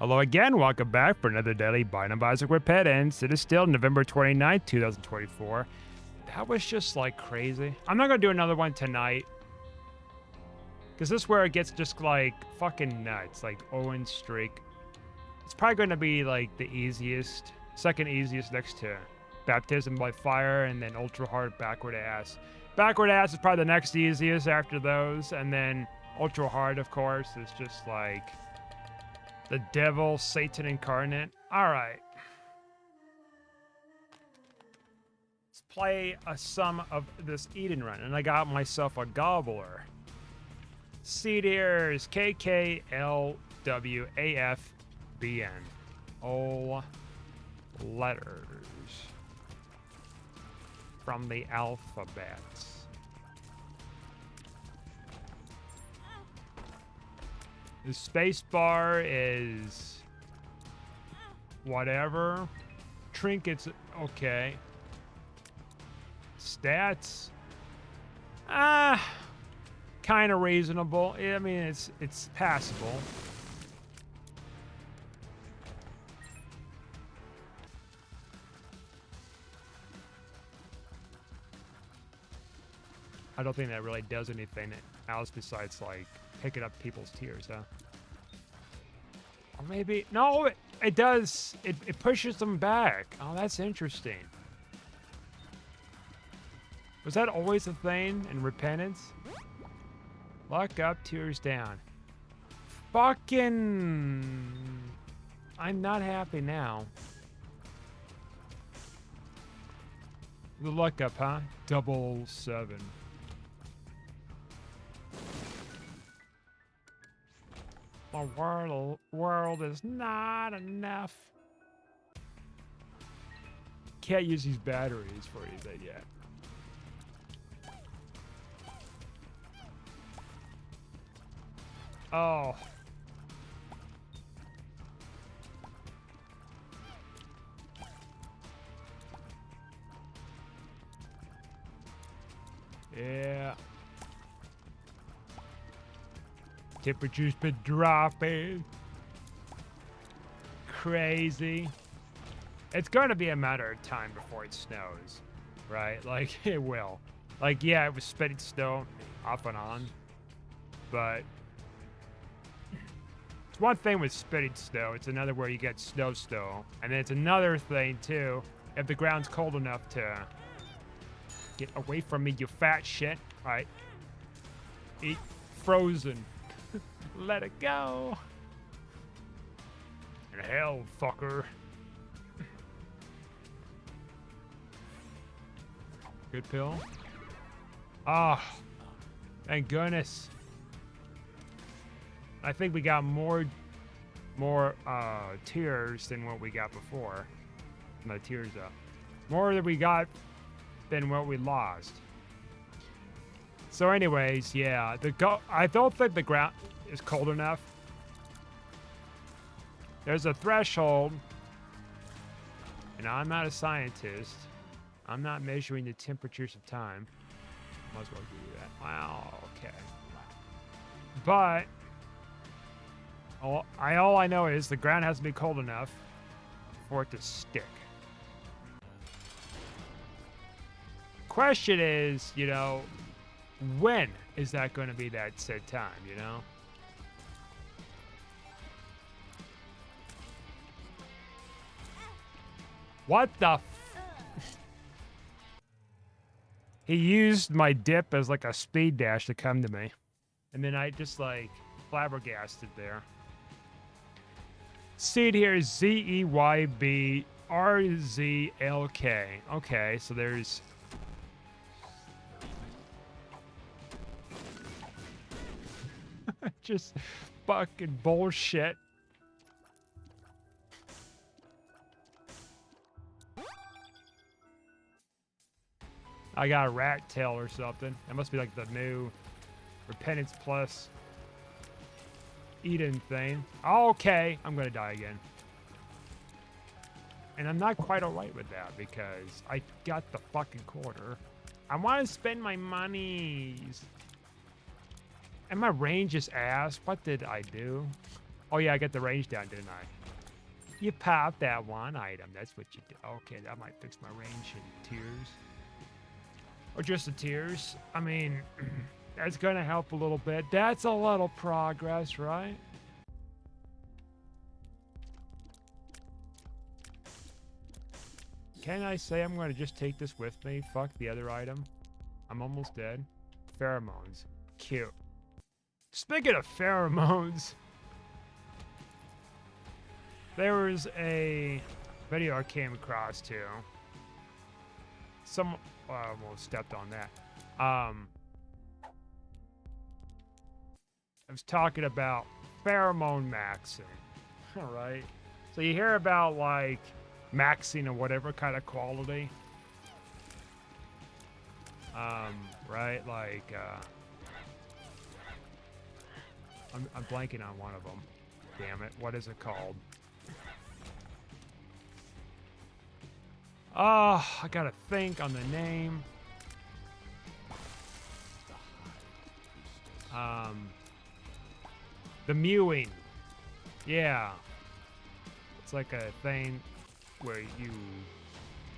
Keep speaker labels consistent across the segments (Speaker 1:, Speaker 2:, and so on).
Speaker 1: Hello again, welcome back for another daily Bite of Isaac Repentance. It is still November 29th, 2024. That was just like crazy. I'm not gonna do another one tonight. Because this is where it gets just like fucking nuts, like Owen streak. It's probably gonna be like the easiest, second easiest next to Baptism by Fire and then Ultra Hard Backward Ass. Backward Ass is probably the next easiest after those, and then Ultra Hard, of course, is just like the devil, Satan incarnate. All right. Let's play some of this Eden run. And I got myself a gobbler. Seed ears, KKLWAFBN. All letters from the alphabet. The space bar is whatever. Trinkets, okay. Stats, kind of reasonable. I mean, it's passable. I don't think that really does anything else besides like picking up people's tears, huh? Or maybe, no, it does. It pushes them back. Oh, that's interesting. Was that always a thing in Repentance? Luck up, tears down. Fucking, I'm not happy now. The luck up, huh? 777. The world is not enough. Can't use these batteries for anything yet. Oh. Yeah. Temperature's been dropping. Crazy. It's gonna be a matter of time before it snows, right? Like, it will. Like, yeah, it was spitting snow off and on, but it's one thing with spitting snow. It's another where you get snow, and then it's another thing too if the ground's cold enough to get away from me, you fat shit. All right, eat frozen. Let it go. And hell, fucker. Good pill. Ah, oh, thank goodness. I think we got more tears than what we got before. No, tears up. More than we got than what we lost. So anyways, yeah, I don't think the ground is cold enough. There's a threshold, and I'm not a scientist. I'm not measuring the temperatures of time. Might as well do that. Wow, okay. But all I know is the ground has to be cold enough for it to stick. Question is, you know, when is that going to be that said time, you know? What the He used my dip as like a speed dash to come to me. And then I just like flabbergasted there. Seed here is ZEYBRZLK. Okay, so there's just fucking bullshit. I got a rat tail or something. That must be like the new Repentance Plus Eden thing. Okay, I'm gonna die again. And I'm not quite alright with that because I got the fucking quarter. I want to spend my monies. And my range is ass. What did I do? Oh, yeah, I got the range down, didn't I? You pop that one item. That's what you do. Okay, that might fix my range and tears. Or just the tears. I mean, that's going to help a little bit. That's a little progress, right? Can I say I'm going to just take this with me? Fuck the other item. I'm almost dead. Pheromones. Cute. Speaking of pheromones, there was a video I came across too. Some almost stepped on that. I was talking about pheromone maxing. All right. So you hear about like maxing or whatever kind of quality. Right? Like, I'm blanking on one of them. Damn it. What is it called? Oh, I gotta think on the name. The mewing. Yeah. It's like a thing where you...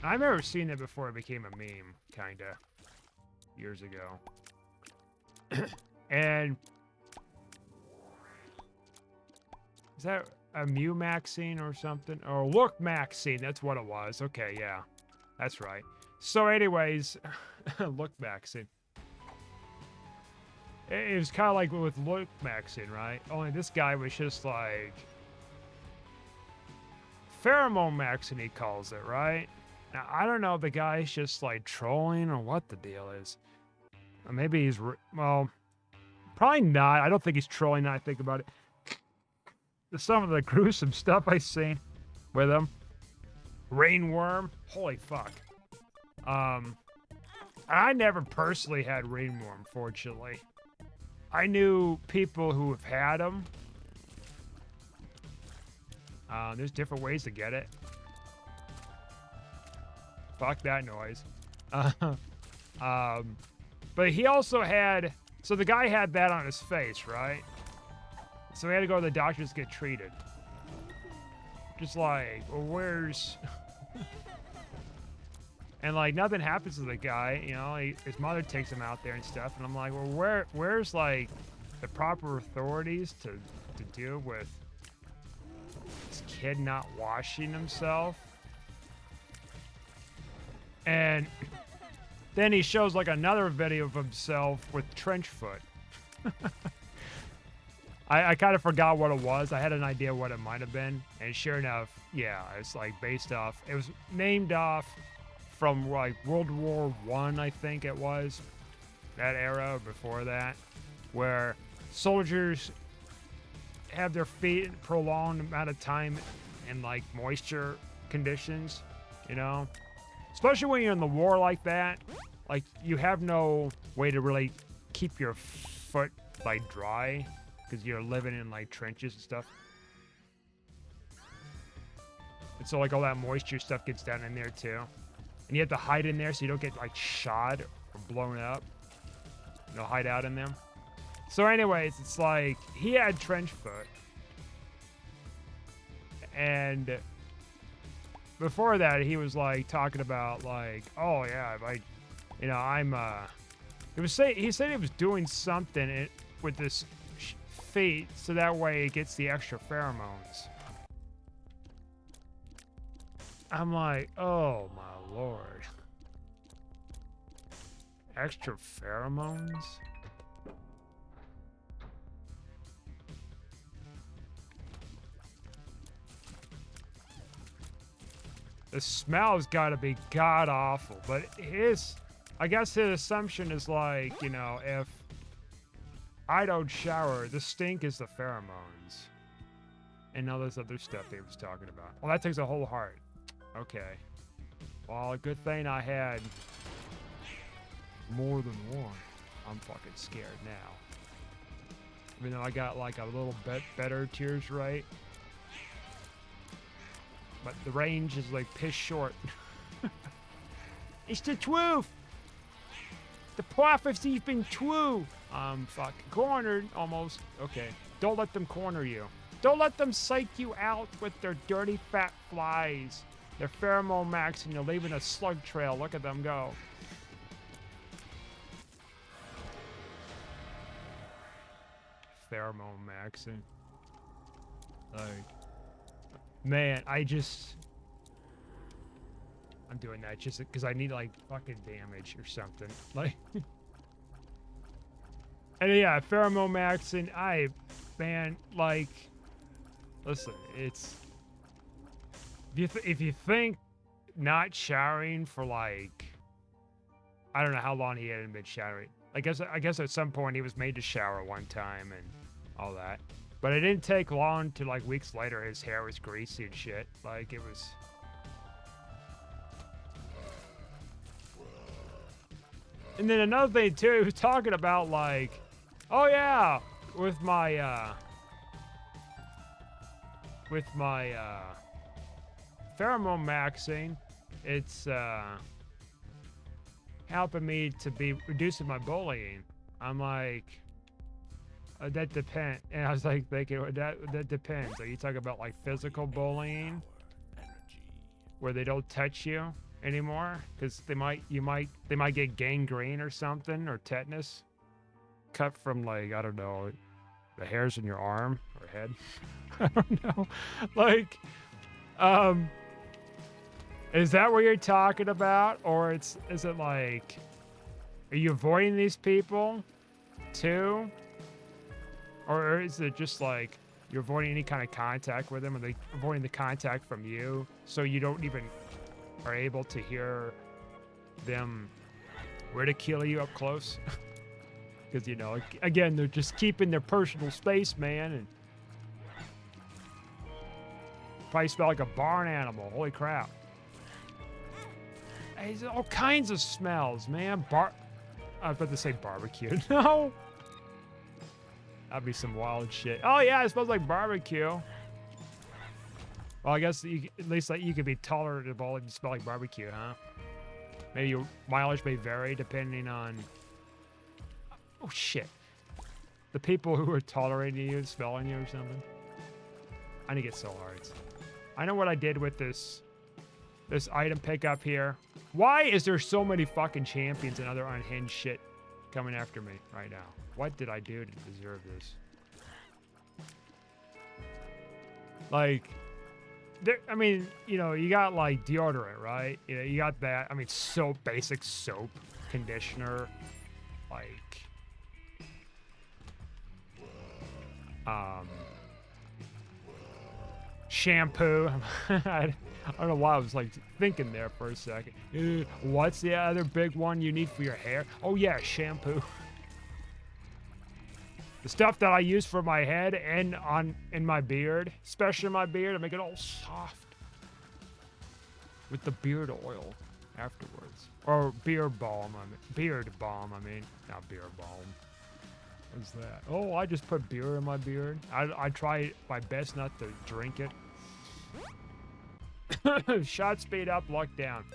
Speaker 1: I've never seen it before it became a meme, kinda. Years ago. And... Is that a Mew Maxine or something? Or Look Maxine, that's what it was. Okay, yeah. That's right. So anyways, Look Maxine. It was kind of like with Look Maxine, right? Only this guy was just like... Pheromone Maxine, he calls it, right? Now, I don't know if the guy's just like trolling or what the deal is. Or maybe he's... Well, probably not. I don't think he's trolling now I think about it. Some of the gruesome stuff I've seen with him. Rainworm. Holy fuck. I never personally had rainworm, fortunately. I knew people who have had them. There's different ways to get it. Fuck that noise. But he also had... So the guy had that on his face, right? So he had to go to the doctors to get treated. Just like, well, where's... And like, nothing happens to the guy, you know? His mother takes him out there and stuff. And I'm like, well, where's like the proper authorities to deal with this kid not washing himself? And then he shows like another video of himself with trench foot. I kind of forgot what it was. I had an idea what it might have been. And sure enough, yeah, it's like based off, it was named off from like World War I think it was. That era or before that, where soldiers have their feet a prolonged amount of time in like moisture conditions, you know? Especially when you're in the war like that, like you have no way to really keep your foot like dry because you're living in like trenches and stuff. And so like all that moisture stuff gets down in there too. And you have to hide in there so you don't get like shot or blown up. You know, hide out in them. So anyways, it's like he had trench foot. And before that, he was like talking about like, oh yeah, like, you know, I'm he said he was doing something with this feet so that way it gets the extra pheromones. I'm like, oh my lord. Extra pheromones? The smell's gotta be god awful, but I guess his assumption is like, you know, if I don't shower, the stink is the pheromones. And all this other stuff he was talking about. Well, that takes a whole heart. Okay. Well, a good thing I had more than one. I'm fucking scared now. Even though I got like a little bit better tears rate. But the range is like piss short. It's the truth! The prophecy's been true! I'm fucking cornered almost. Okay. Don't let them corner you. Don't let them psych you out with their dirty fat flies. They're pheromone max and you're leaving a slug trail. Look at them go. Pheromone maxing. Like, man, I'm doing that just because I need like fucking damage or something. Like, and yeah, pheromone maxing. Man, like, listen, it's if you think not showering for like, I don't know how long he hadn't been showering. I guess at some point he was made to shower one time and all that. But it didn't take long to like weeks later his hair was greasy and shit. Like it was. And then another thing too, he was talking about like, oh yeah, with my pheromone maxing, it's helping me to be reducing my bullying. I'm like, that depends. And I was like thinking, that depends. Are you talking about like physical bullying, where they don't touch you anymore because they might get gangrene or something, or tetanus, cut from like, I don't know, the hairs in your arm or head. I don't know. Like, is that what you're talking about, or is it like, are you avoiding these people too, or is it just like you're avoiding any kind of contact with them, or they avoiding the contact from you, so you don't even are able to hear them ridicule you up close? Because, you know, again, they're just keeping their personal space, man, and probably smell like a barn animal. Holy crap. Hey, there's all kinds of smells, man. I was about to say barbecue. No. That'd be some wild shit. Oh, yeah, it smells like barbecue. Well, I guess at least like, you could be tolerable if you smell like barbecue, huh? Maybe your mileage may vary depending on... Oh, shit. The people who are tolerating you, smelling you or something. I need to get soul hearts. I know what I did with this item pickup here. Why is there so many fucking champions and other unhinged shit coming after me right now? What did I do to deserve this? Like... I mean, you know, you got like deodorant, right? You know, you got that. I mean, soap, basic soap, conditioner, like, shampoo. I don't know why I was like thinking there for a second. What's the other big one you need for your hair? Oh yeah, shampoo. The stuff that I use for my head and in my beard, especially my beard, to make it all soft. With the beard oil afterwards. Or beard balm, beard balm, not beard balm. What's that? Oh, I just put beer in my beard. I try my best not to drink it. Shot speed up, luck down.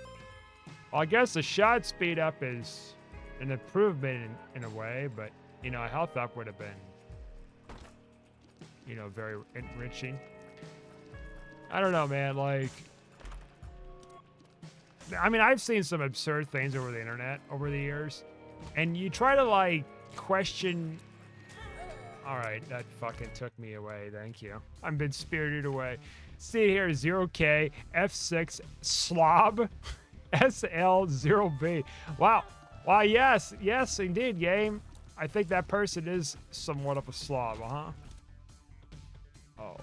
Speaker 1: Well, I guess the shot speed up is an improvement in a way, but you know, a health up would have been, you know, very enriching. I don't know, man. Like, I mean, I've seen some absurd things over the internet over the years, and you try to like question. All right, that fucking took me away. Thank you. I've been spirited away. See here, 0K F6 slob SL0B. Wow. Wow. Yes. Yes, indeed, game. I think that person is somewhat of a slob, huh? Oh.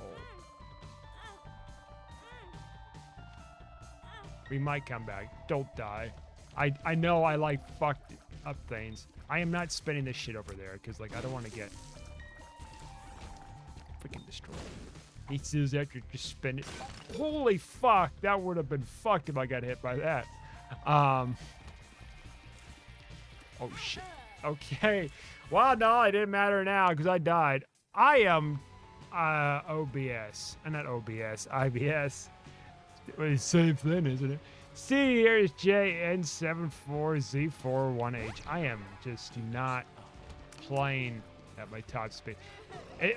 Speaker 1: We might come back. Don't die. I know I like fucked up things. I am not spinning this shit over there because like I don't want to get freaking destroyed. He says after just spin it. Holy fuck! That would have been fucked if I got hit by that. Oh shit. Okay. Well, no, it didn't matter now because I died. I am OBS. Not OBS. IBS. It's the same thing, isn't it? See, here is JN74Z41H. I am just not playing at my top speed.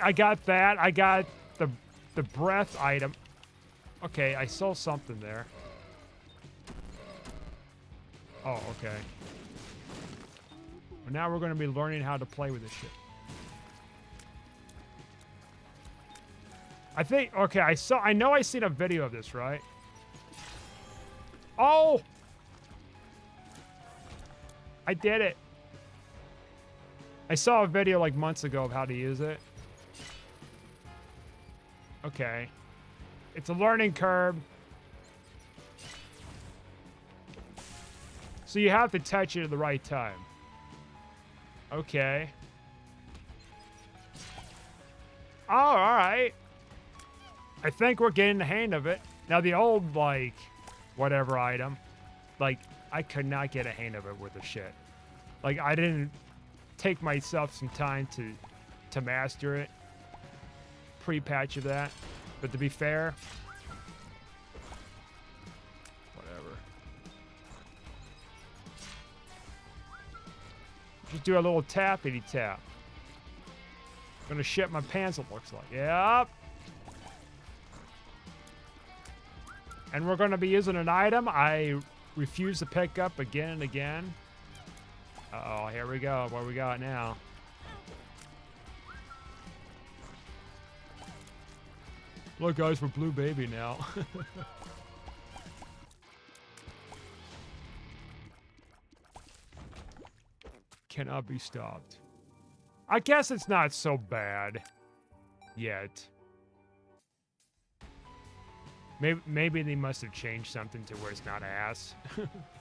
Speaker 1: I got that. I got the breath item. Okay, I saw something there. Oh, okay. Well, now we're going to be learning how to play with this shit. I think, okay, I know I seen a video of this, right? Oh! I did it. I saw a video like months ago of how to use it. Okay. It's a learning curve. So you have to touch it at the right time. Okay. Oh, alright. I think we're getting the hang of it. Now the old, like, whatever item, like, I could not get a hang of it with the shit. Like, I didn't take myself some time to master it. Pre-patch of that. But to be fair, whatever. Just do a little tappity tap. Gonna shit my pants, it looks like. Yep. And we're gonna be using an item I refuse to pick up again and again. Uh-oh, here we go. What we got now? Look, guys, we're Blue Baby now. Cannot be stopped. I guess it's not so bad yet. Maybe they must have changed something to where it's not ass.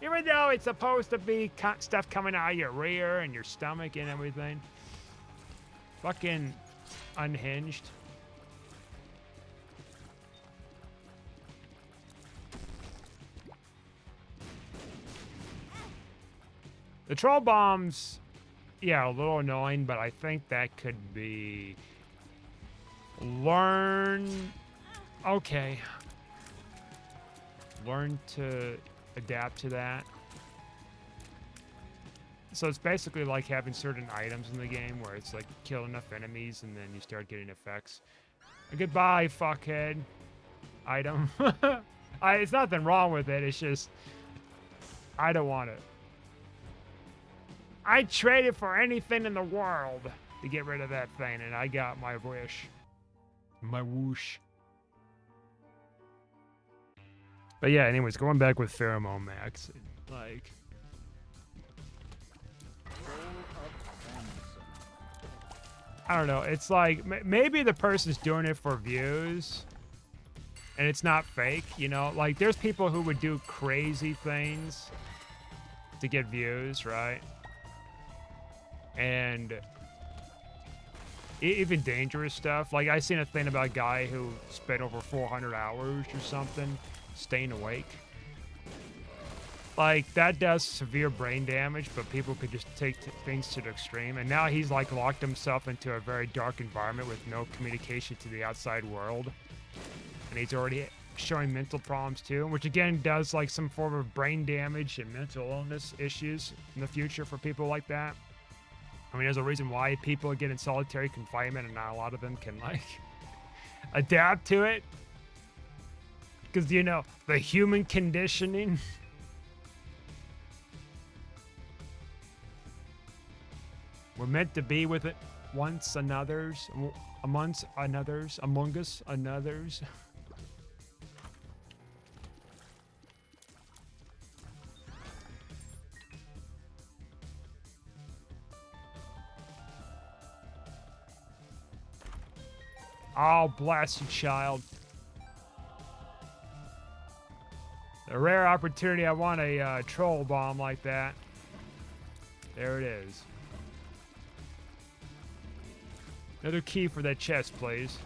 Speaker 1: Even though it's supposed to be stuff coming out of your rear and your stomach and everything. Fucking unhinged. The troll bombs, yeah, a little annoying, but I think that could be... Okay. Learn to adapt to that. So it's basically like having certain items in the game where it's like kill enough enemies and then you start getting effects. Goodbye, fuckhead. Item. It's nothing wrong with it, it's just... I don't want it. I'd trade it for anything in the world to get rid of that thing, and I got my wish. My whoosh. But yeah, anyways, going back with Pheromone Max, like... I don't know, it's like, maybe the person's doing it for views, and it's not fake, you know? Like, there's people who would do crazy things to get views, right? And even dangerous stuff. Like, I seen a thing about a guy who spent over 400 hours or something staying awake. Like, that does severe brain damage, but people could just take things to the extreme. And now he's, like, locked himself into a very dark environment with no communication to the outside world. And he's already showing mental problems, too, which, again, does, like, some form of brain damage and mental illness issues in the future for people like that. I mean, there's a reason why people get in solitary confinement and not a lot of them can, like, adapt to it. Because, you know, the human conditioning. We're meant to be with it once another's, amongst another's, among us another's. Oh, bless you, child. A rare opportunity. I want a troll bomb like that. There it is. Another key for that chest, please.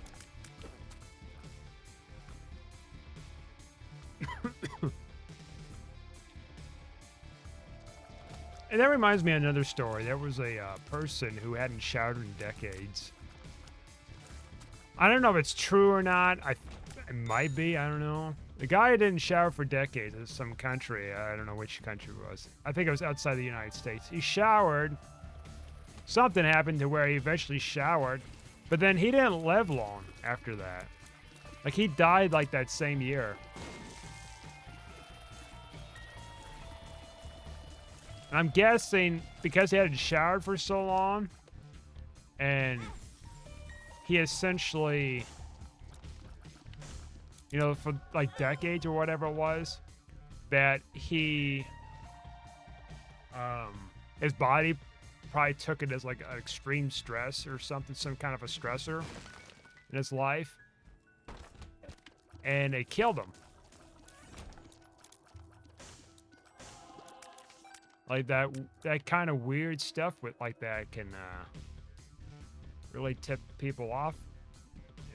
Speaker 1: And that reminds me of another story. There was a person who hadn't showered in decades. I don't know if it's true or not. It might be. I don't know. The guy didn't shower for decades. It was some country. I don't know which country it was. I think it was outside the United States. He showered. Something happened to where he eventually showered. But then he didn't live long after that. Like, he died like that same year. And I'm guessing because he hadn't showered for so long, and he essentially, you know, for like decades or whatever it was, that he, his body probably took it as like an extreme stress or something, some kind of a stressor in his life, and it killed him. Like that kind of weird stuff with like that can really tip people off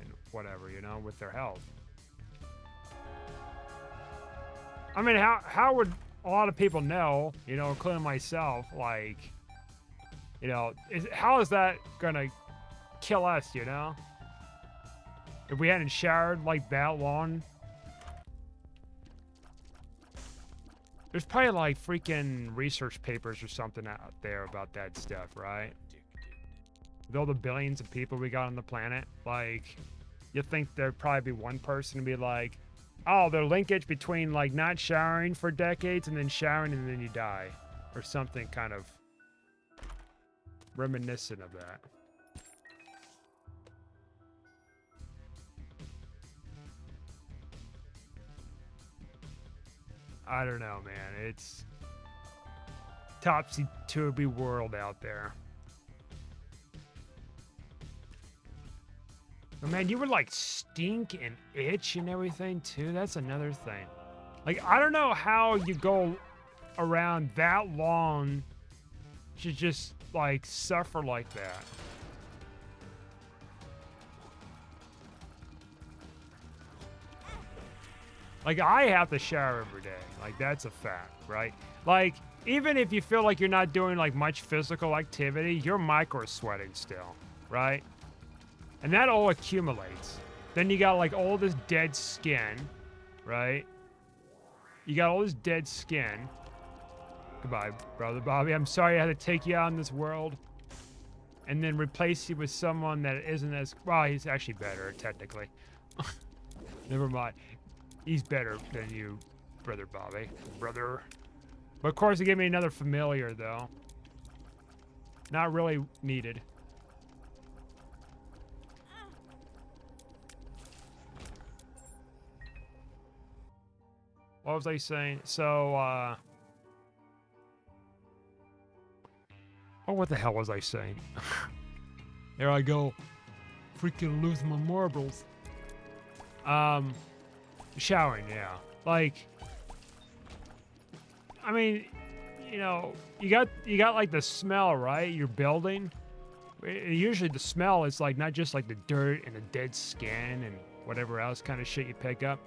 Speaker 1: and whatever, you know, with their health. I mean, how would a lot of people know, you know, including myself, like, you know, how is that gonna kill us, you know? If we hadn't showered like that long. There's probably like freaking research papers or something out there about that stuff, right? With all the billions of people we got on the planet, like, you think there'd probably be one person to be like, oh, the linkage between like not showering for decades and then showering and then you die, or something kind of reminiscent of that. I don't know, man. It's topsy-turvy world out there. But man, you would like stink and itch and everything too. That's another thing. Like, I don't know how you go around that long to just like suffer like that. Like, I have to shower every day. Like, that's a fact, right? Like, even if you feel like you're not doing like much physical activity, you're micro sweating still, right? And that all accumulates. Then you got like all this dead skin, right? You got all this dead skin. Goodbye, brother Bobby. I'm sorry I had to take you out in this world and then replace you with someone that isn't as, well, he's actually better, technically. Never mind. He's better than you, brother Bobby. Brother. But of course, he gave me another familiar, though. Not really needed. What was I saying? So, oh, what the hell was I saying? There I go. Freaking lose my marbles. Showering, yeah. Like, I mean, you know, you got like the smell, right? You're building. Usually the smell is like not just like the dirt and the dead skin and whatever else kind of shit you pick up,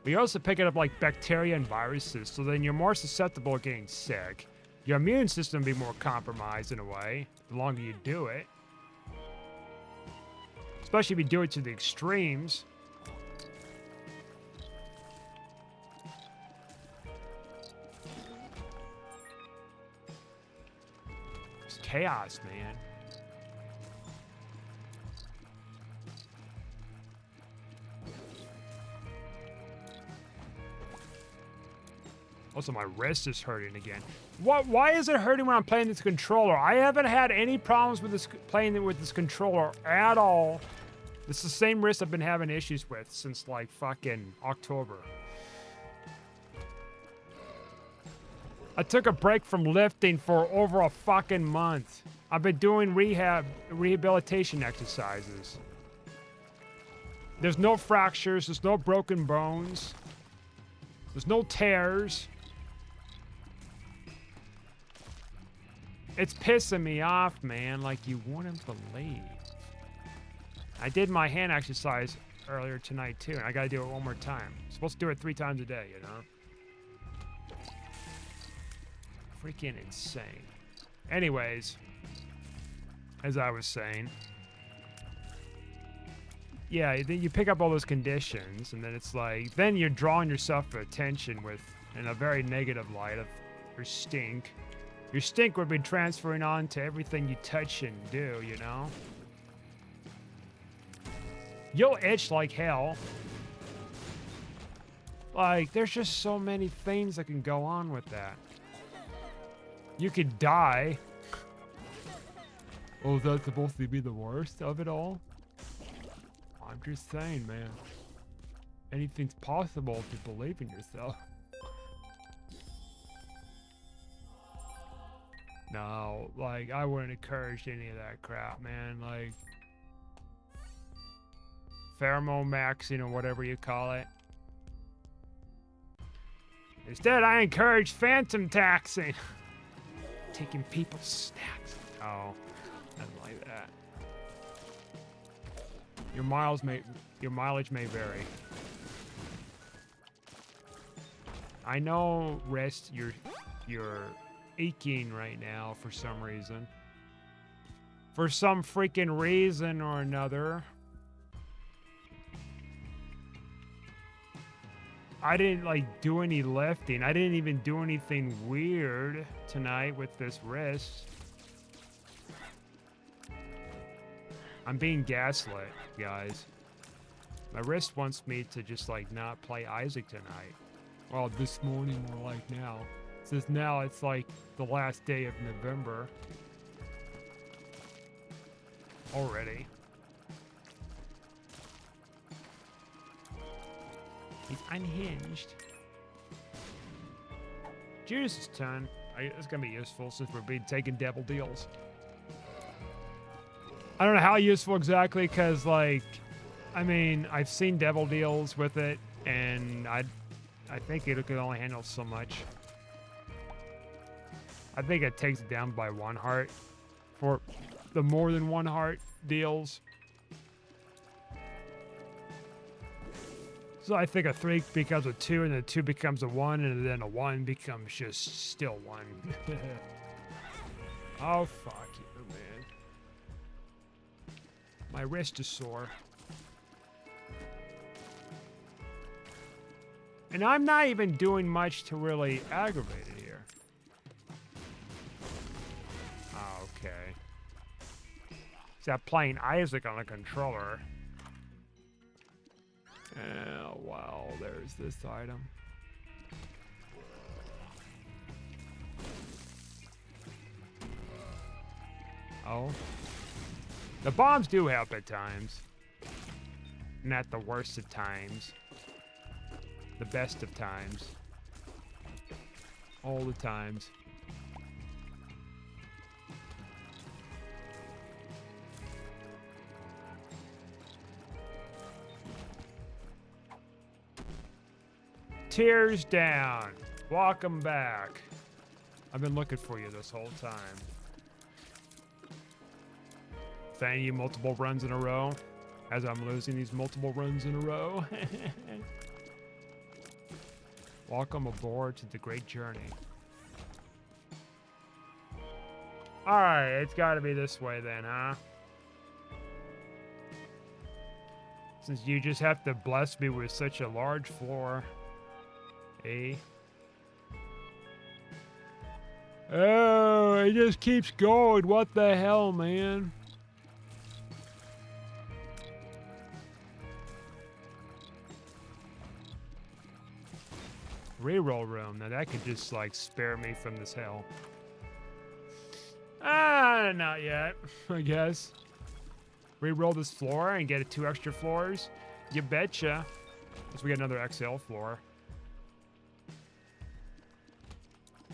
Speaker 1: but you're also picking up like bacteria and viruses. So then you're more susceptible to getting sick. Your immune system will be more compromised in a way the longer you do it. Especially if you do it to the extremes. It's chaos, man. Also, my wrist is hurting again. Why is it hurting when I'm playing this controller? I haven't had any problems with this playing with this controller at all. It's the same wrist I've been having issues with since like fucking October. I took a break from lifting for over a fucking month. I've been doing rehabilitation exercises. There's no fractures, there's no broken bones. There's no tears. It's pissing me off, man, like you wouldn't believe. I did my hand exercise earlier tonight, too, and I gotta do it one more time. I'm supposed to do it 3 times a day, you know? Freaking insane. Anyways, as I was saying, yeah, then you pick up all those conditions, and then it's like, then you're drawing yourself attention with, in a very negative light, of your stink. Your stink would be transferring on to everything you touch and do, you know? You'll itch like hell. Like, there's just so many things that can go on with that. You could die. Oh, that's supposed to be the worst of it all? I'm just saying, man. Anything's possible if you believe in yourself. No, like, I wouldn't encourage any of that crap, man. Like, pheromone maxing or whatever you call it. Instead, I encourage phantom taxing. Taking people's snacks. Oh, nothing like that. Your mileage may vary. I know, Rest, you're aching right now for some reason. For some freaking reason or another. I didn't like do any lifting. I didn't even do anything weird tonight with this wrist. I'm being gaslit, guys. My wrist wants me to just like not play Isaac tonight. Well, this morning more like now. It says now it's like the last day of November. Already. He's unhinged. Judas' turn. It's gonna be useful since we're being taking double deals. I don't know how useful exactly, because like, I mean, I've seen devil deals with it, and I think it could only handle so much. I think it takes it down by 1 heart for the more than 1 heart deals. So I think a 3 becomes a 2, and then a 2 becomes a 1, and then a 1 becomes just still 1. Oh, fuck you, man. My wrist is sore. And I'm not even doing much to really aggravate it here. Okay. Except playing Isaac on a controller. Oh, wow, there's this item. Oh. The bombs do help at times. Not the worst of times. The best of times. All the times. Tears down. Welcome back. I've been looking for you this whole time. Thank you multiple runs in a row. As I'm losing these multiple runs in a row. Welcome aboard to the great journey. Alright, it's gotta be this way then, huh? Since you just have to bless me with such a large floor. Oh, it just keeps going. What the hell, man? Reroll room. Now that could just like spare me from this hell. Not yet, I guess. Reroll this floor and get 2 extra floors. You betcha. Because we got another XL floor.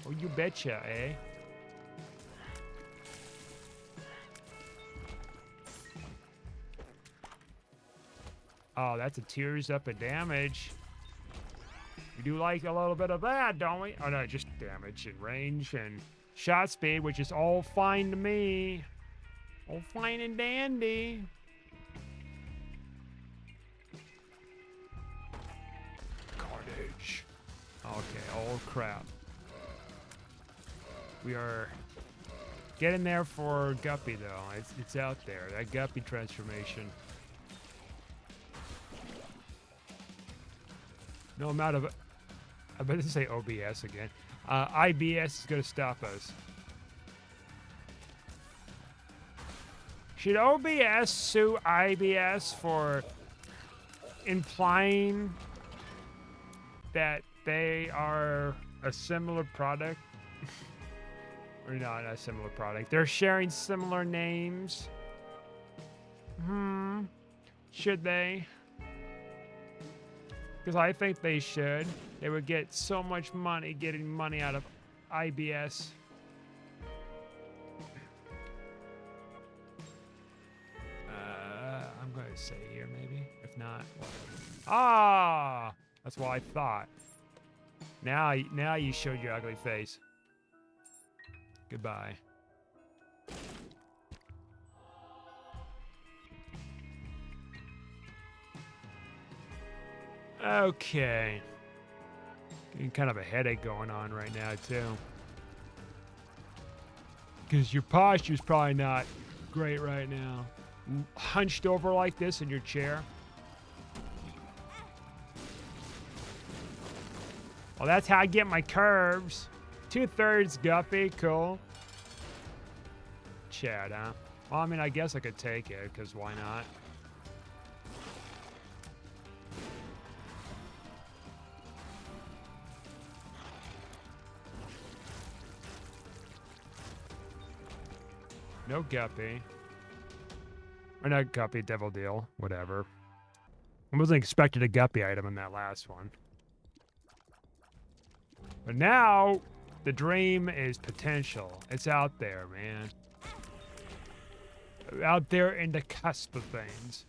Speaker 1: Oh, you betcha, eh? Oh, that's a tears up of damage. We do like a little bit of that, don't we? Oh, no, just damage and range and shot speed, which is all fine to me. All fine and dandy. Carnage. Okay, oh crap. We are getting there for Guppy, though. It's out there. That Guppy transformation. No amount of... I better say OBS again. IBS is going to stop us. Should OBS sue IBS for implying that they are a similar product? Or not a similar product. They're sharing similar names. Should they? Because I think they should. They would get so much money getting money out of IBS. I'm going to say here maybe. If not, whatever. Ah! That's what I thought. Now you showed your ugly face. Goodbye. Okay. Getting kind of a headache going on right now, too. Because your posture's probably not great right now. Hunched over like this in your chair. Well, that's how I get my curves. 2/3 guppy, cool. Chad, huh? Well, I mean, I guess I could take it, because why not? No guppy. Or not guppy, devil deal, whatever. I wasn't expecting a guppy item in that last one. But now, the dream is potential. It's out there, man. Out there in the cusp of things.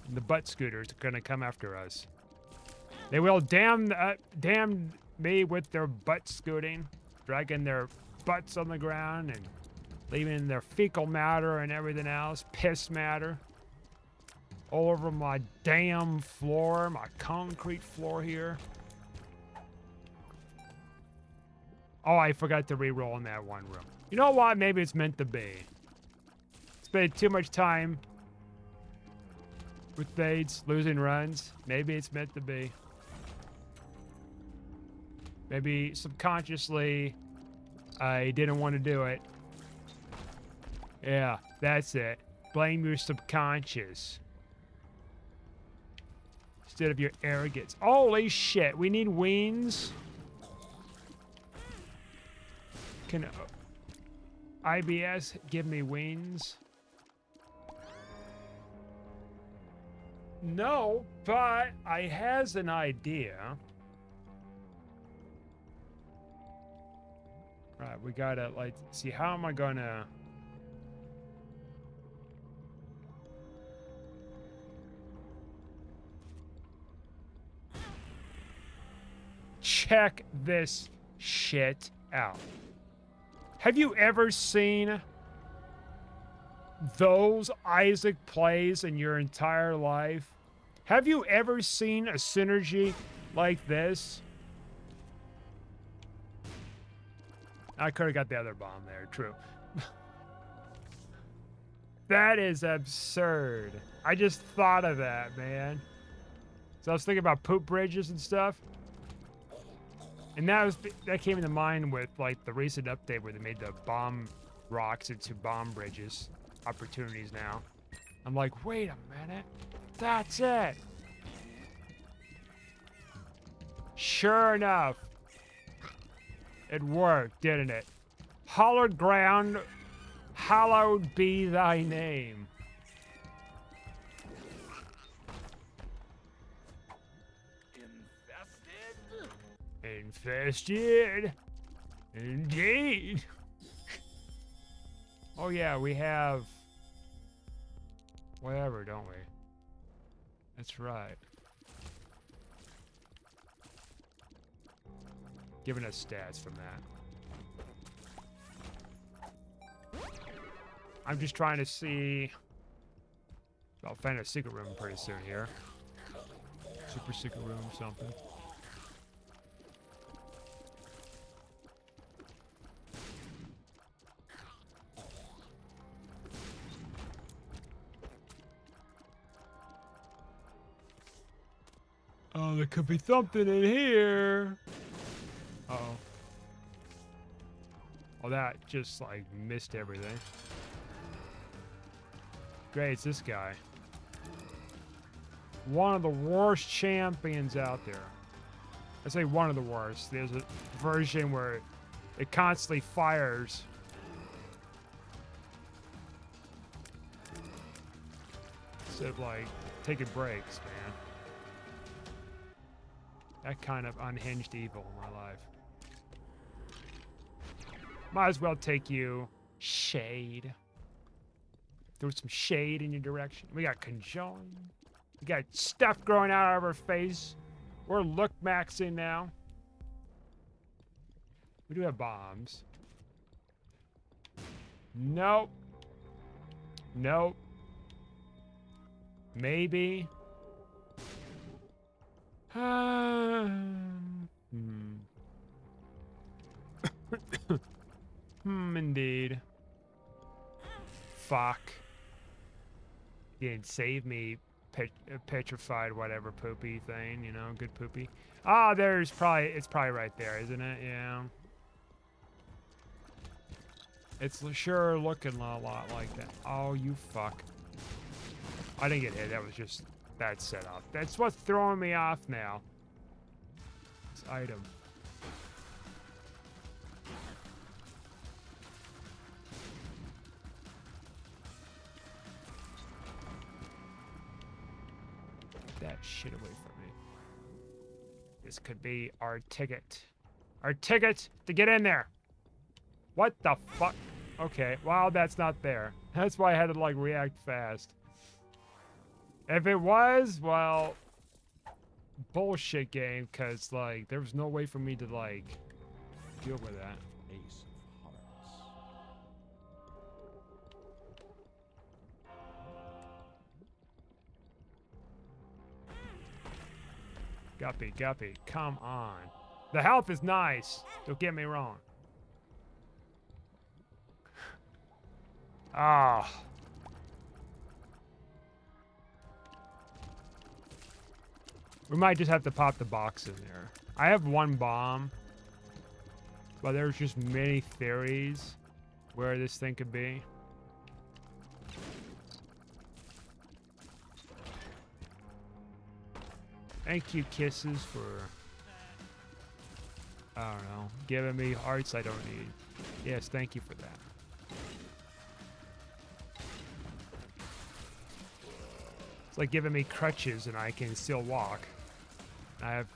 Speaker 1: And the butt scooters are gonna come after us. They will damn me with their butt scooting, dragging their butts on the ground and leaving their fecal matter and everything else, piss matter, all over my damn floor, my concrete floor here. Oh, I forgot to re-roll in that one room. You know what? Maybe it's meant to be. Spending too much time with fades, losing runs. Maybe it's meant to be. Maybe subconsciously I didn't want to do it. Yeah, that's it. Blame your subconscious instead of your arrogance. Holy shit, we need wings. Can IBS give me wings? No, but I has an idea. Right, we gotta, like, see, how am I gonna... Check this shit out. Have you ever seen those Isaac plays in your entire life? Have you ever seen a synergy like this? I could have got the other bomb there, true. That is absurd. I just thought of that, man. So I was thinking about poop bridges and stuff. And that came into mind with, like, the recent update where they made the bomb rocks into bomb bridges opportunities now. I'm like, wait a minute. That's it. Sure enough. It worked, didn't it? Hallowed ground, hallowed be thy name. Infested? Indeed. Oh yeah, we have... whatever, don't we? That's right. Giving us stats from that. I'm just trying to see... I'll find a secret room pretty soon here. Super secret room, something. Oh, there could be something in here. Uh-oh. Oh, that just, like, missed everything. Great, it's this guy. One of the worst champions out there. I say one of the worst. There's a version where it constantly fires. Instead of like taking breaks, man. That kind of unhinged evil in my life. Might as well take you shade. Throw some shade in your direction. We got conjoined. We got stuff growing out of our face. We're look maxing now. We do have bombs. Nope. Nope. Maybe. Indeed. Fuck. Didn't save me. Petrified whatever poopy thing, you know, good poopy. Ah, it's probably right there, isn't it? Yeah. It's sure looking a lot like that. Oh, you fuck. I didn't get hit. That was just bad setup. That's what's throwing me off now. This item. That shit away from me. This could be our ticket. Our ticket to get in there. What the fuck? Okay, wow, that's not there. That's why I had to, like, react fast. If it was, well, bullshit game, because, like, there was no way for me to, like, deal with that.
Speaker 2: Ace of Hearts.
Speaker 1: Guppy, Guppy, come on. The health is nice. Don't get me wrong. Ah. We might just have to pop the box in there. I have one bomb, but there's just many theories where this thing could be. Thank you, Kisses, for, I don't know, giving me hearts I don't need. Yes, thank you for that. It's like giving me crutches and I can still walk. I have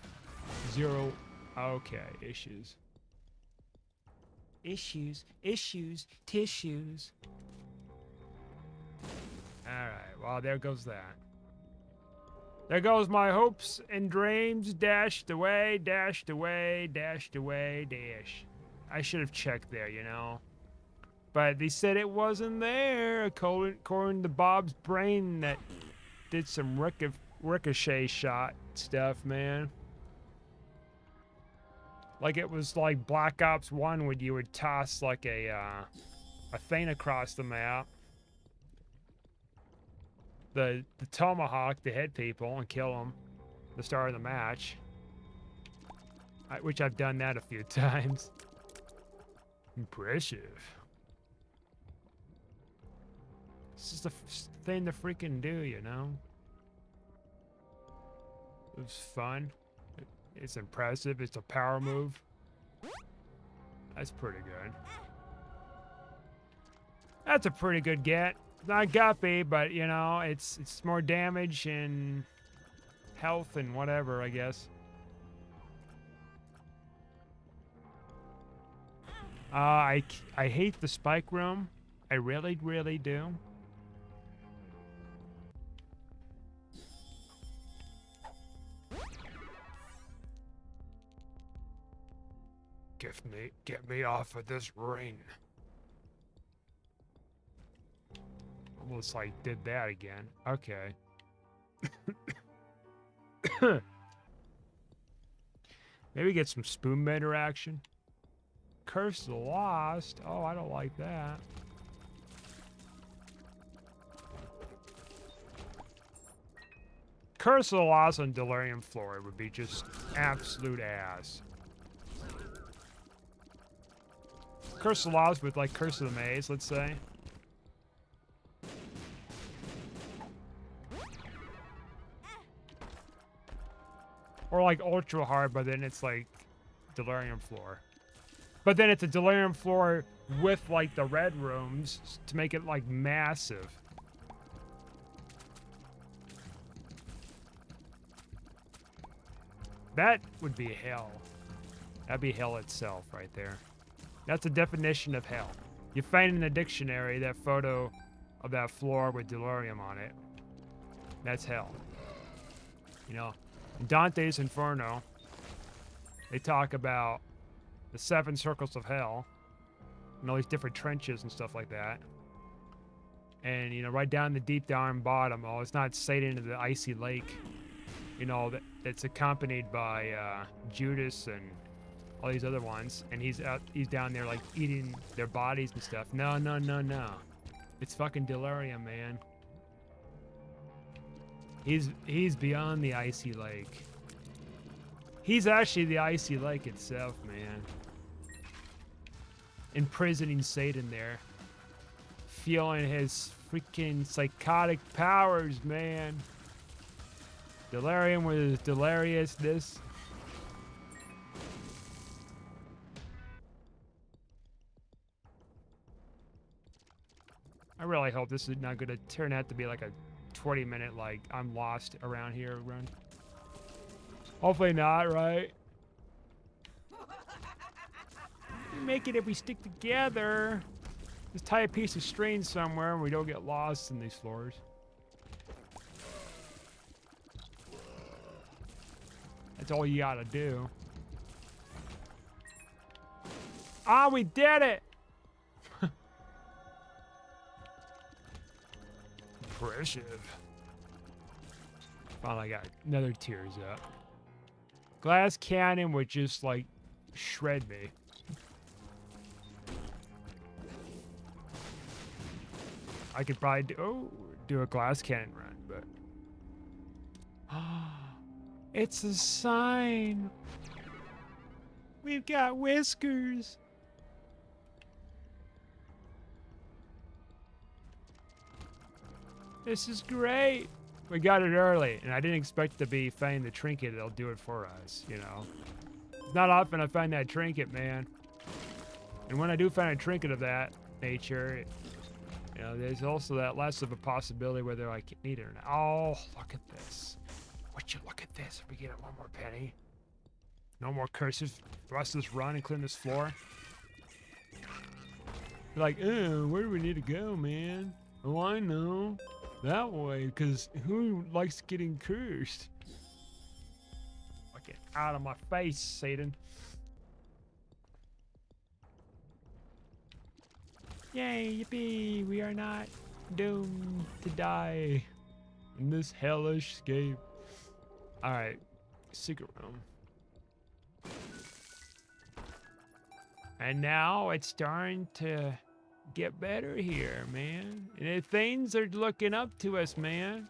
Speaker 1: zero, okay, issues. Issues, tissues. Alright, well, there goes that. There goes my hopes and dreams, dashed away, dashed away, dashed away, dash. I should have checked there, you know. But they said it wasn't there, according to Bob's brain that did some ricochet shot stuff, man. Like it was like Black Ops 1 when you would toss like a thing across the map. The tomahawk to hit people and kill them at the start of the match. Which I've done that a few times. Impressive. It's just a thing to freaking do, you know? It was fun. It's impressive. It's a power move. That's pretty good. That's a pretty good get. Not guppy, but you know, it's more damage and health and whatever, I guess. I hate the spike room. I really, really do. Get me off of this ring. Almost like did that again. Okay. Maybe get some spoon bender action. Curse of the Lost. Oh, I don't like that. Curse of the Lost on Delirium Floor would be just absolute ass. Curse of the Lost with like Curse of the Maze, let's say. Or like ultra hard, but then it's like delirium floor. But then it's a delirium floor with like the red rooms to make it like massive. That would be hell. That'd be hell itself right there. That's the definition of hell. You find in the dictionary that photo of that floor with delirium on it. That's hell. You know, in Dante's Inferno, they talk about the 7 circles of hell and all these different trenches and stuff like that. And, you know, right down the deep down bottom, oh, it's not Satan in the icy lake, you know, that's accompanied by Judas and all these other ones. And he's down there like eating their bodies and stuff. No, no, no, no. It's fucking delirium, man. He's beyond the icy lake. He's actually the icy lake itself, man. Imprisoning Satan there. Feeling his freaking psychotic powers, man. Delirium with his deliriousness. I really hope this is not gonna turn out to be like a 20-minute, like, I'm lost around here run. Hopefully not, right? We make it if we stick together. Just tie a piece of string somewhere and we don't get lost in these floors. That's all you gotta do. Ah, we did it! Impressive. Finally got another tears up. Glass cannon would just like shred me. I could probably do a glass cannon run, but it's a sign. We've got whiskers. This is great. We got it early, and I didn't expect to be finding the trinket that'll do it for us, you know. It's not often I find that trinket, man. And when I do find a trinket of that nature, you know, there's also that less of a possibility whether I can need it or not. Oh, look at this. Would you look at this? If we get one more penny. No more curses. The rest of this run and clean this floor. You're like, where do we need to go, man? Oh, I know. That way, because who likes getting cursed? Get out of my face, Satan. Yay, yippee, we are not doomed to die in this hellish scape. Alright, secret room. And now it's starting to get better here, man. And things are looking up to us, man.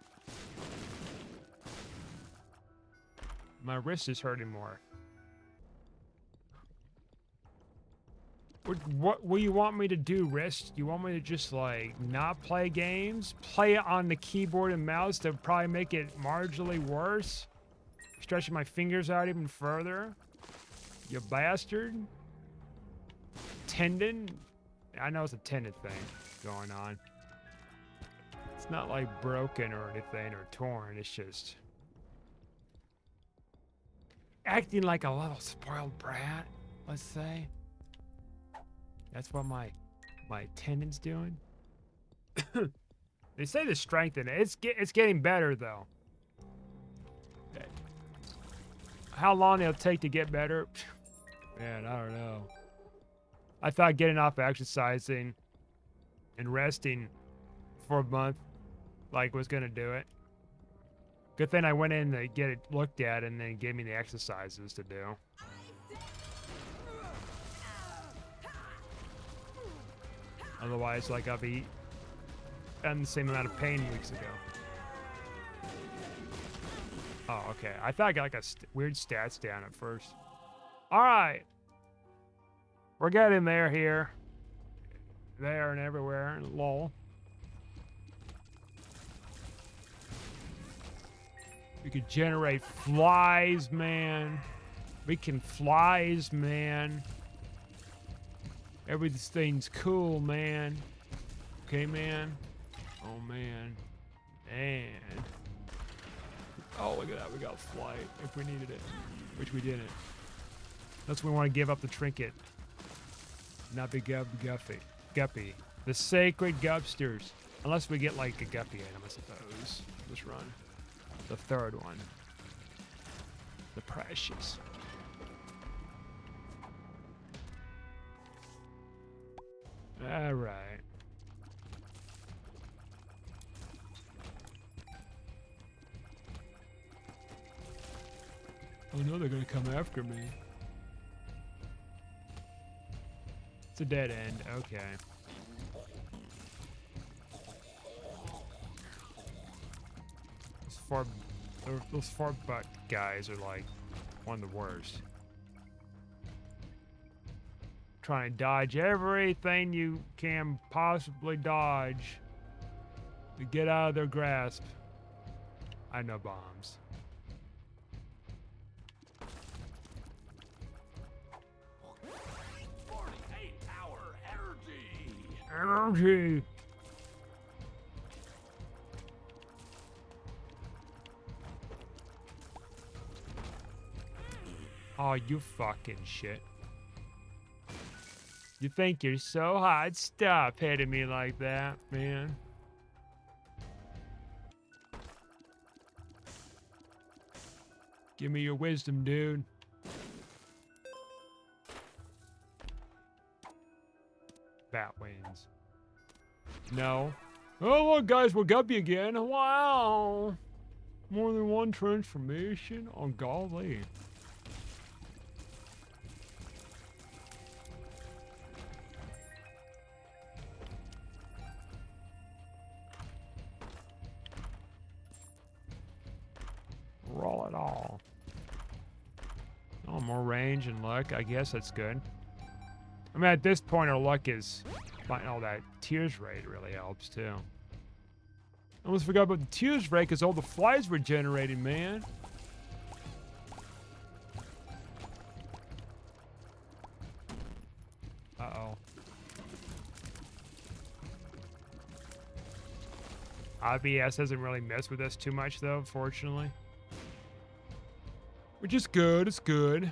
Speaker 1: My wrist is hurting more. What will you want me to do, wrist? You want me to just like not play games? Play it on the keyboard and mouse to probably make it marginally worse? Stretching my fingers out even further? You bastard. Tendon? I know it's a tendon thing going on. It's not like broken or anything or torn. It's just acting like a little spoiled brat, let's say. That's what my tendon's doing. They say to strengthen it. It's getting better though. How long it'll take to get better? Man, I don't know. I thought getting off exercising and resting for a month was gonna do it. Good thing I went in to get it looked at and then gave me the exercises to do. Otherwise, I'll be in the same amount of pain weeks ago. Oh, okay. I thought I got like a weird stats down at first. All right. We're getting there here. There and everywhere. Lol. We could generate flies, man. We can flies, man. Everything's cool, man. Okay, man. Oh, man. Man. Oh, look at that. We got flight if we needed it, which we didn't. That's when we want to give up the trinket. Not be guppy. The sacred gupsters. Unless we get like a guppy item, I suppose. Let's run. The third one. The precious. Alright. Oh no, they're gonna come after me. It's a dead end, okay. Those far butt guys are like one of the worst. Trying to dodge everything you can possibly dodge to get out of their grasp. I know bombs. Energy. Oh, you fucking shit. You think you're so hot? Stop hitting me like that, man. Give me your wisdom, dude. Bat wins. No. Oh, look, guys, we're guppy again. Wow. More than one transformation? Oh, golly. Roll it all. Oh, more range and luck. I guess that's good. I mean, at this point, our luck is... all that tears rate really helps, too. I almost forgot about the tears rate because all the flies were generating, man. Uh-oh. IBS doesn't really mess with us too much, though, fortunately. Which is good. It's good.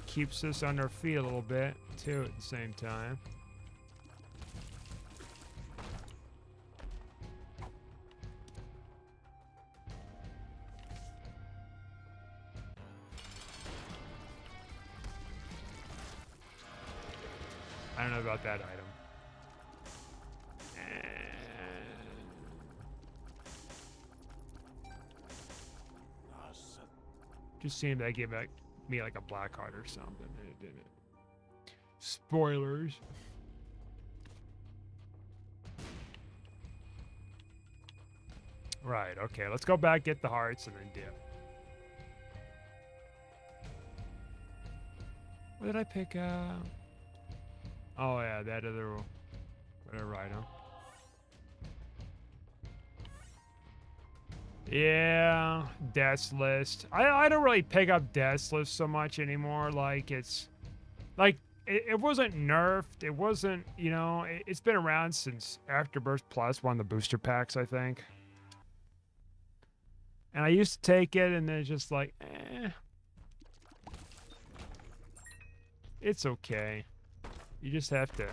Speaker 1: Keeps us on our feet a little bit, too, at the same time. I don't know about that item. Just seemed that gave me like a black heart or something, and it didn't. Spoilers. Right, okay, let's go back, get the hearts, and then dip. What did I pick up? Oh yeah, that other item. Yeah, deaths list. I don't really pick up deaths list so much anymore. Like, it's... Like, it wasn't nerfed. It wasn't, you know... It's been around since Afterbirth Plus, one of the booster packs, I think. And I used to take it, and then it's just like, eh. It's okay. You just have to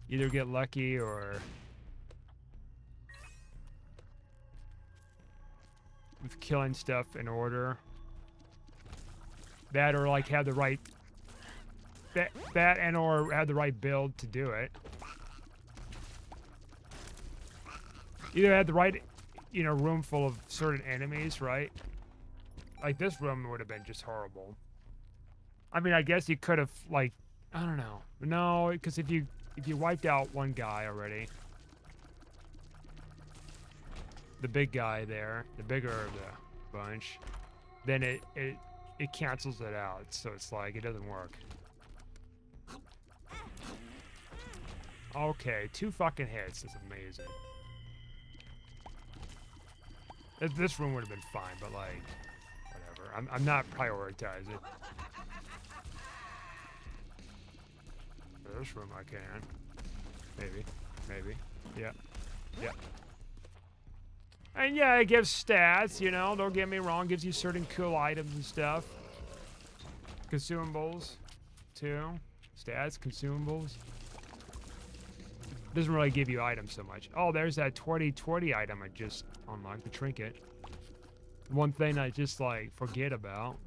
Speaker 1: either get lucky or... with killing stuff in order. That or like have the right... That and or have the right build to do it. Either had the right, you know, room full of certain enemies, right? Like this room would have been just horrible. I mean, I guess you could have, like, I don't know. No, because if you wiped out one guy already, the big guy there, the bigger of the bunch, then it cancels it out. So it's like, it doesn't work. Okay, 2 fucking hits is amazing. This room would have been fine, but like, whatever. I'm not prioritizing. This room I can. Maybe. Yep. And yeah, it gives stats, you know, don't get me wrong, gives you certain cool items and stuff. Consumables, too. Stats, consumables. Doesn't really give you items so much. Oh, there's that 2020 item I just unlocked, the trinket. One thing I just, like, forget about.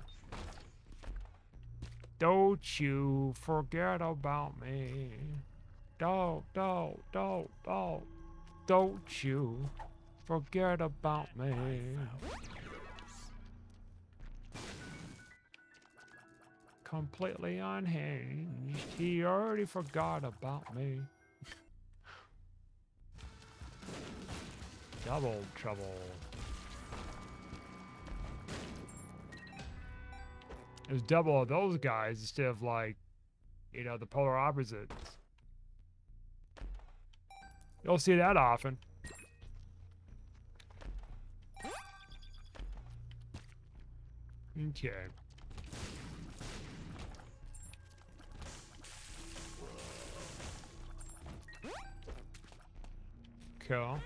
Speaker 1: Don't you forget about me. Don't you forget about me. Completely unhinged. He already forgot about me. Double trouble. There's double of those guys instead of, like, you know, the polar opposites. You don't see that often. Okay. Cool.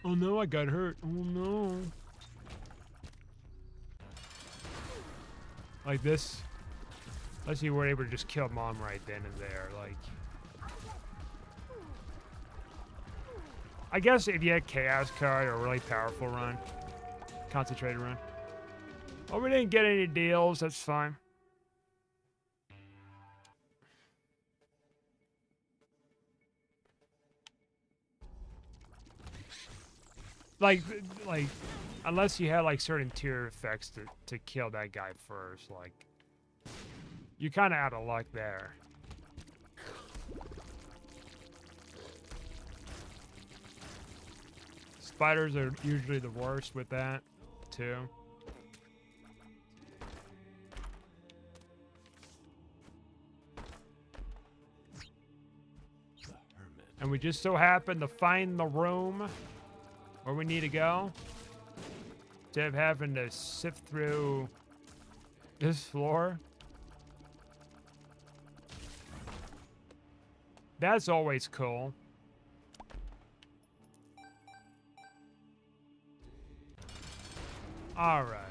Speaker 1: Oh no, I got hurt. Oh no. Like this. Unless you were able to just kill Mom right then and there, like. I guess if you had Chaos card or a really powerful run, concentrated run. Oh, we didn't get any deals, that's fine. Like, unless you had like certain tier effects to kill that guy first, like, you're kind of out of luck there. Spiders are usually the worst with that, too. And we just so happen to find the room where we need to go. Instead of having to sift through this floor. That's always cool. All right.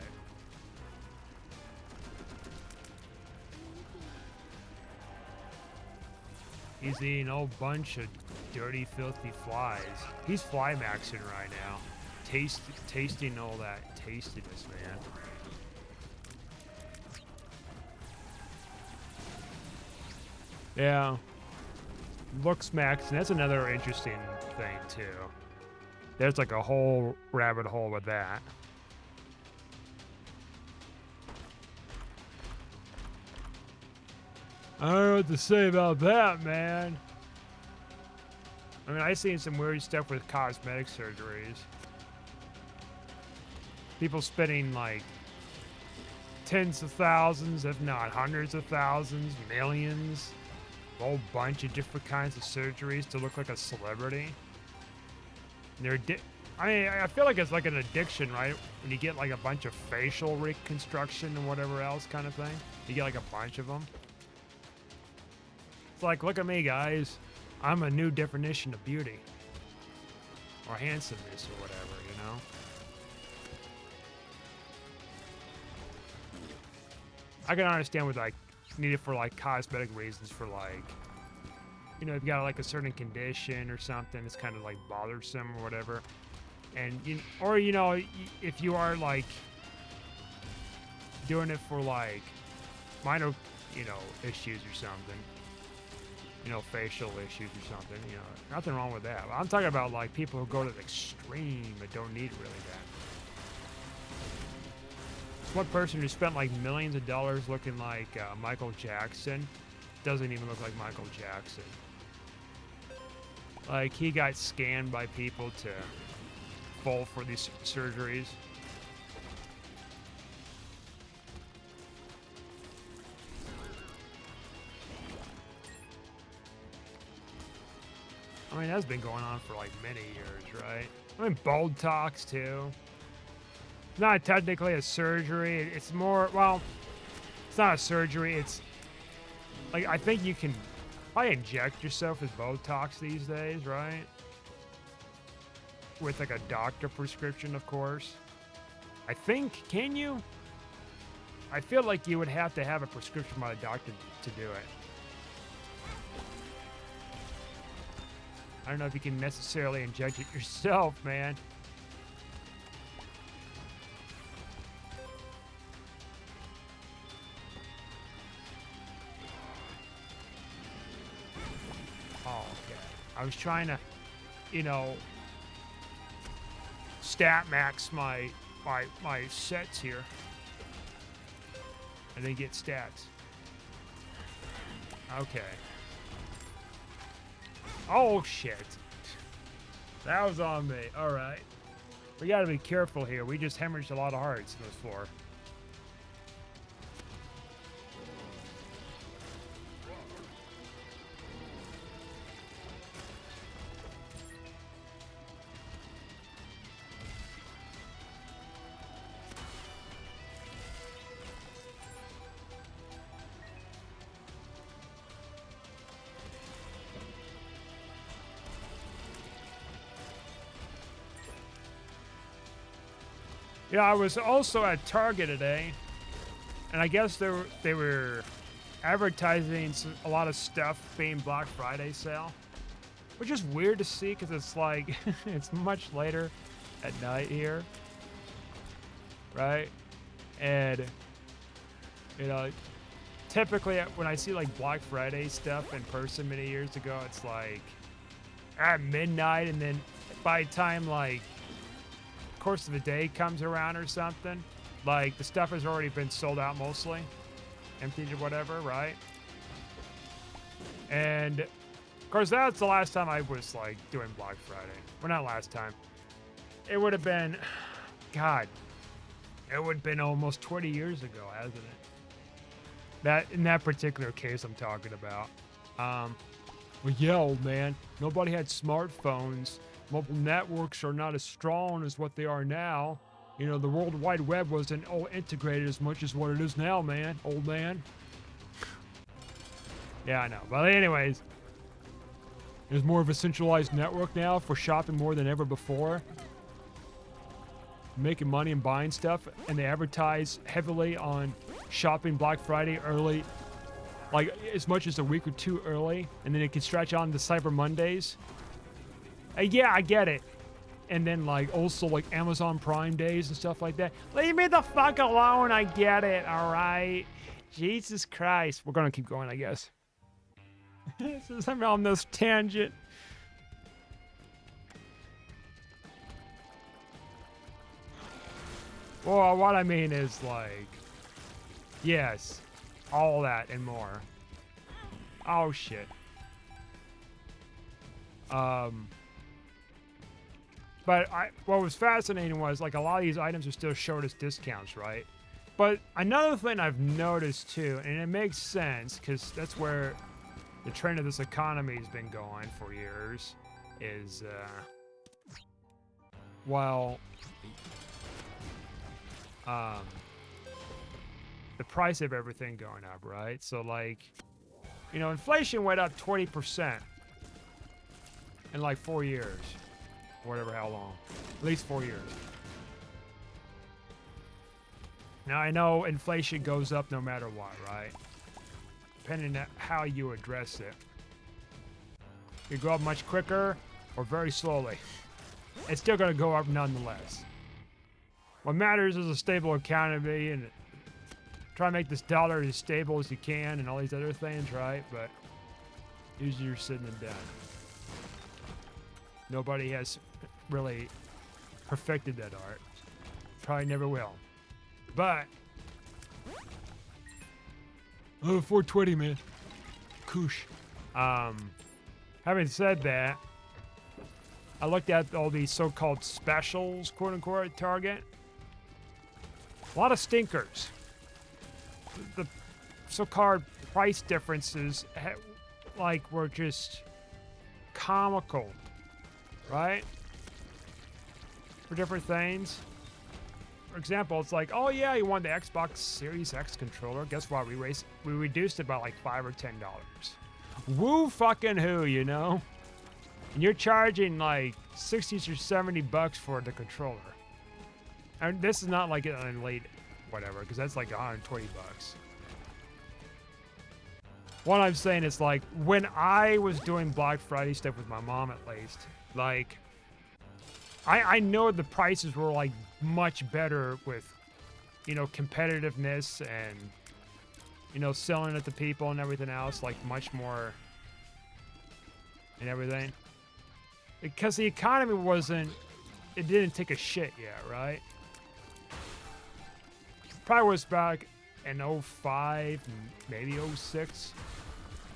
Speaker 1: He's eating a whole bunch of dirty, filthy flies. He's fly maxing right now. Tasting all that tastiness, man. Yeah. Looks maxing. That's another interesting thing, too. There's like a whole rabbit hole with that. I don't know what to say about that, man. I mean, I've seen some weird stuff with cosmetic surgeries. People spending like tens of thousands, if not hundreds of thousands, millions, a whole bunch of different kinds of surgeries to look like a celebrity. And they're I feel like it's like an addiction, right? When you get like a bunch of facial reconstruction and whatever else kind of thing. You get like a bunch of them. It's like, look at me, guys. I'm a new definition of beauty. Or handsomeness or whatever, you know? I can understand with, like, needed for, like, cosmetic reasons for, like, you know, if you got, like, a certain condition or something, it's kind of, like, bothersome or whatever. And, or, you know, if you are, like, doing it for, like, minor, you know, issues or something. You know, facial issues or something, you know, nothing wrong with that. But I'm talking about, like, people who go to the extreme but don't need really that. There's one person who spent, like, millions of dollars looking like Michael Jackson. Doesn't even look like Michael Jackson. Like, he got scanned by people to fall for these surgeries. I mean, that's been going on for like many years, right? I mean, Botox too. It's not technically a surgery. It's more, well, it's not a surgery. It's like, I think you can probably inject yourself with Botox these days, right? With like a doctor prescription, of course. I think, can you? I feel like you would have to have a prescription by a doctor to do it. I don't know if you can necessarily inject it yourself, man. Oh, okay. I was trying to, you know, stat max my sets here. I didn't get stats. Okay. Oh, shit. That was on me. All right. We got to be careful here. We just hemorrhaged a lot of hearts on this floor. Yeah, I was also at Target today, and I guess they were advertising a lot of stuff being Black Friday sale, which is weird to see because it's like it's much later at night here, right? And you know, typically when I see like Black Friday stuff in person many years ago, it's like at midnight, and then by the time like course of the day comes around or something, like the stuff has already been sold out mostly, emptied or whatever, right? And of course that's the last time I was like doing Black Friday. Well, not last time. It would have been, God, it would have been almost 20 years ago, hasn't it? That in that particular case I'm talking about. Well, yeah, old man, nobody had smartphones. Mobile networks are not as strong as what they are now. You know, the World Wide Web wasn't all integrated as much as what it is now, man. Old man. Yeah, I know. But anyways, there's more of a centralized network now for shopping more than ever before. Making money and buying stuff, and they advertise heavily on shopping Black Friday early, like as much as a week or two early, and then it can stretch on to Cyber Mondays. Yeah, I get it. And then, like, also, like, Amazon Prime Days and stuff like that. Leave me the fuck alone. I get it, all right? Jesus Christ. We're going to keep going, I guess. Since I'm on this tangent. Well, what I mean is, like, yes, all that and more. Oh, shit. But what was fascinating was, like, a lot of these items are still showed as discounts, right? But another thing I've noticed, too, and it makes sense, because that's where the trend of this economy has been going for years, is, well, the price of everything going up, right? So, like, you know, inflation went up 20% in, like, 4 years. Whatever, how long. At least 4 years. Now, I know inflation goes up no matter what, right? Depending on how you address it. It go up much quicker or very slowly. It's still going to go up nonetheless. What matters is a stable economy and try to make this dollar as stable as you can and all these other things, right? But usually you're sitting and done. Nobody has really perfected that art. Probably never will. But 420, man. Koosh. Having said that, I looked at all these so-called specials, quote unquote, at Target. A lot of stinkers. The so-called price differences, like, were just comical, right? For different things. For example, it's like, oh yeah, you want the Xbox Series X controller. Guess what? We reduced it by like $5 or $10. Woo fucking who, you know? And you're charging like 60 or 70 bucks for the controller. And this is not like an elite whatever, because that's like 120 bucks. What I'm saying is, like, when I was doing Black Friday stuff with my mom, at least, like, I know the prices were like much better with, you know, competitiveness and, you know, selling it to people and everything else, like much more and everything. Because the economy it didn't take a shit yet, right? Probably was back in 05, maybe 06.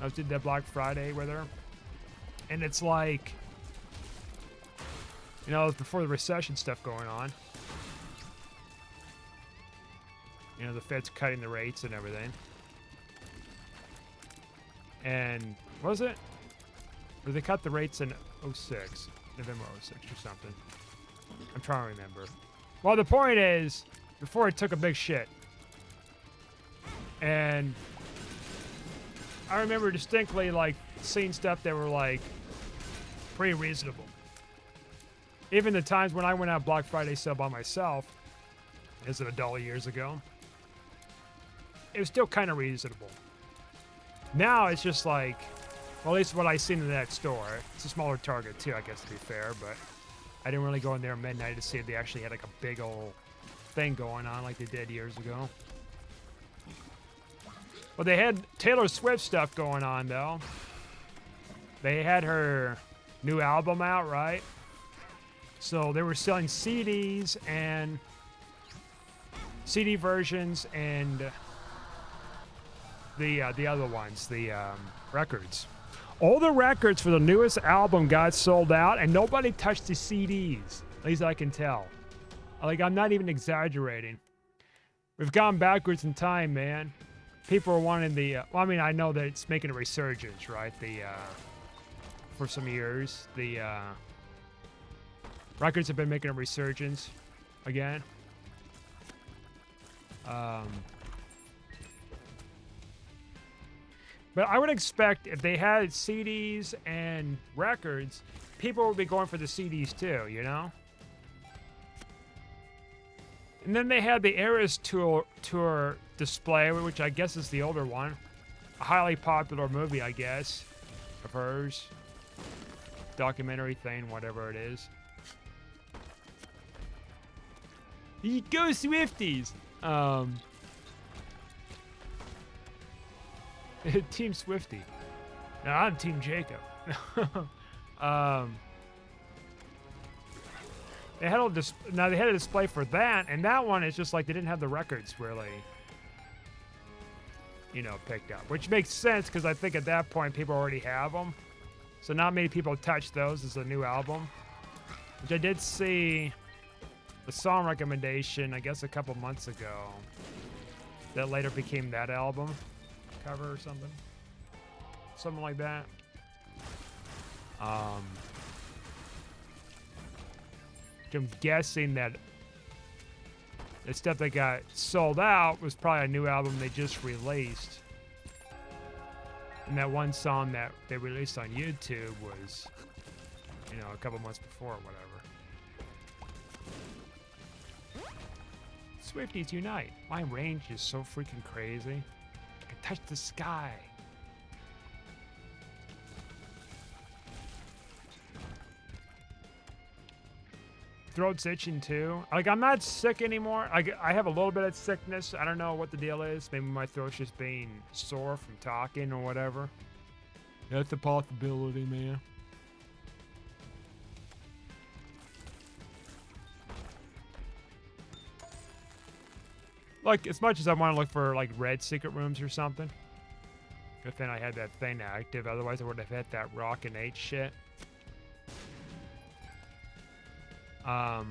Speaker 1: I did that Black Friday with her. And it's like, you know, it was before the recession stuff going on. You know, the Fed's cutting the rates and everything. And, was it? Or they cut the rates in 06, November 06 or something. I'm trying to remember. Well, the point is, before it took a big shit. And I remember distinctly, like, seeing stuff that were, like, pretty reasonable. Even the times when I went out Black Friday sale by myself, as an adult years ago, it was still kind of reasonable. Now it's just like, well, at least what I seen in that store. It's a smaller Target too, I guess, to be fair, but I didn't really go in there at midnight to see if they actually had like a big old thing going on like they did years ago. Well, they had Taylor Swift stuff going on, though. They had her new album out, right? So they were selling CDs and CD versions and the other ones, the records. All the records for the newest album got sold out, and nobody touched the CDs. At least I can tell. Like, I'm not even exaggerating. We've gone backwards in time, man. People are wanting the... well, I mean, I know that it's making a resurgence, right? For some years, the records have been making a resurgence again. But I would expect if they had CDs and records, people would be going for the CDs too, you know? And then they had the Eras Tour display, which I guess is the older one. A highly popular movie, I guess, of hers. Documentary thing, whatever it is. Go Swifties! Team Swifty. No, I'm Team Jacob. They had now they had a display for that, and that one is just like they didn't have the records really, you know, picked up, which makes sense because I think at that point people already have them, so not many people touch those as a new album. Which I did see the song recommendation, I guess, a couple months ago, that later became that album cover or something like that. I'm guessing that the stuff that got sold out was probably a new album they just released. And that one song that they released on YouTube was, you know, a couple months before or whatever. Swifties unite. My range is so freaking crazy. I can touch the sky. Throat's itching too. Like, I'm not sick anymore. I have a little bit of sickness. I don't know what the deal is. Maybe my throat's just being sore from talking or whatever. That's a possibility, man. Like, as much as I want to look for, like, red secret rooms or something. Good thing I had that thing active. Otherwise, I would have hit that Rock and 8 shit. Yeah,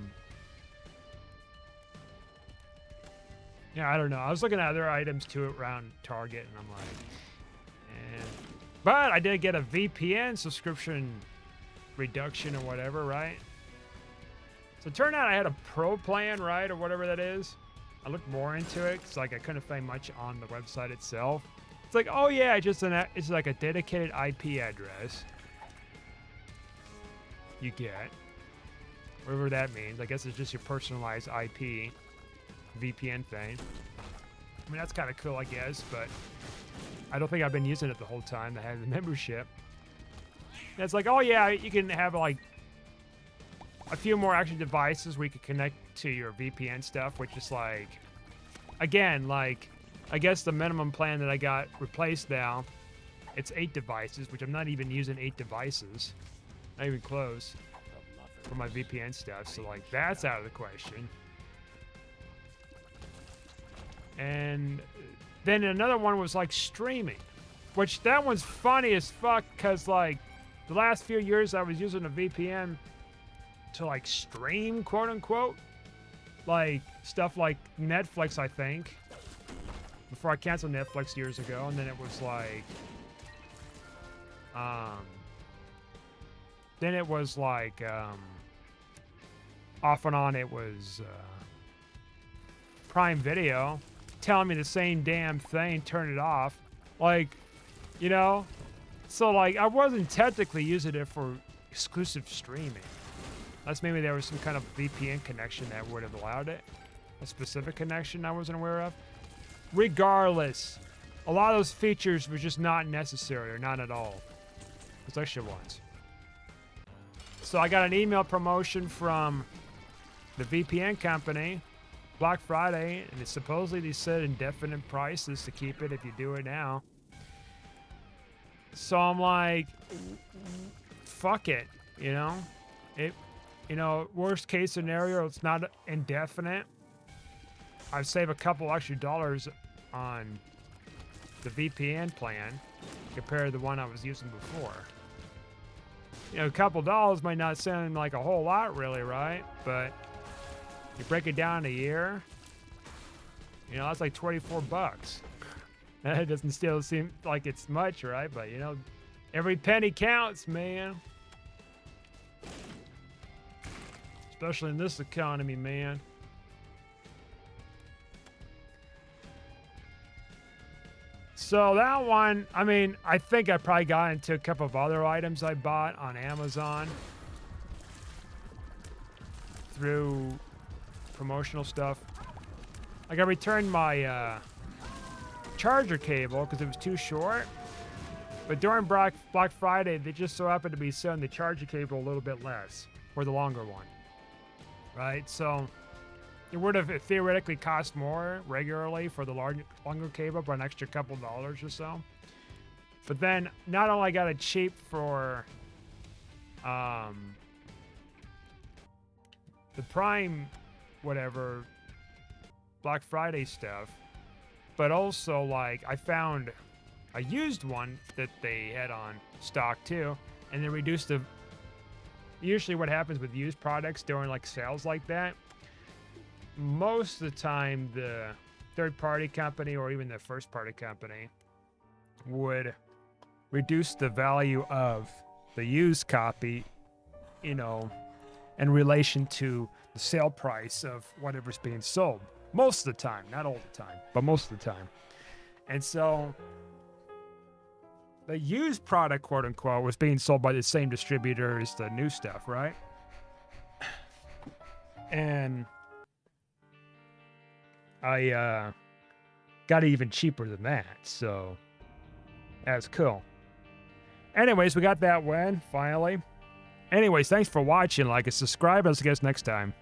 Speaker 1: I don't know. I was looking at other items too around Target, and I'm like, eh. But I did get a VPN subscription reduction or whatever, right? So it turned out I had a pro plan, right, or whatever that is. I looked more into it because like I couldn't find much on the website itself. It's like, oh yeah, it's like a dedicated IP address you get, whatever that means. I guess it's just your personalized IP VPN thing. I mean, that's kind of cool, I guess, but I don't think I've been using it the whole time that I had the membership. And it's like, oh yeah, you can have like a few more extra devices where you can connect to your VPN stuff, which is like, again, like, I guess the minimum plan that I got replaced now, it's 8 devices, which I'm not even using 8 devices. Not even close for my VPN stuff. So like, that's out of the question. And then another one was like streaming, which that one's funny as fuck because like the last few years I was using a VPN to like stream, quote unquote, like stuff like Netflix, I think, before I canceled Netflix years ago. And then it was like, off and on it was Prime Video telling me the same damn thing, turn it off. Like, you know, so like I wasn't technically using it for exclusive streaming. Unless maybe there was some kind of VPN connection that would have allowed it. A specific connection I wasn't aware of. Regardless, a lot of those features were just not necessary or not at all. Those extra ones. So I got an email promotion from the VPN company, Black Friday, and it supposedly they said indefinite prices to keep it if you do it now. So I'm like, fuck it, you know? Worst case scenario, it's not indefinite. I'd save a couple extra dollars on the VPN plan compared to the one I was using before. You know, a couple dollars might not sound like a whole lot really, right? But you break it down a year, you know, that's like 24 bucks. That doesn't still seem like it's much, right? But, you know, every penny counts, man. Especially in this economy, man. So that one, I mean, I think I probably got into a couple of other items I bought on Amazon through promotional stuff. Like I returned my charger cable because it was too short. But during Black Friday, they just so happened to be selling the charger cable a little bit less for the longer one. Right? So it would have theoretically cost more regularly for the longer cable, but an extra couple dollars or so. But then not only got it cheap for the Prime, whatever, Black Friday stuff, but also like I found a used one that they had on stock too, and they reduced the. Usually, what happens with used products during like sales like that, most of the time the third-party company or even the first-party company would reduce the value of the used copy, you know, in relation to the sale price of whatever's being sold. Most of the time, not all the time, but most of the time. And so the used product, quote unquote, was being sold by the same distributor as the new stuff, right? And I got it even cheaper than that, so that's cool. Anyways, we got that win, finally. Anyways, thanks for watching. Like and subscribe. I'll see you guys next time.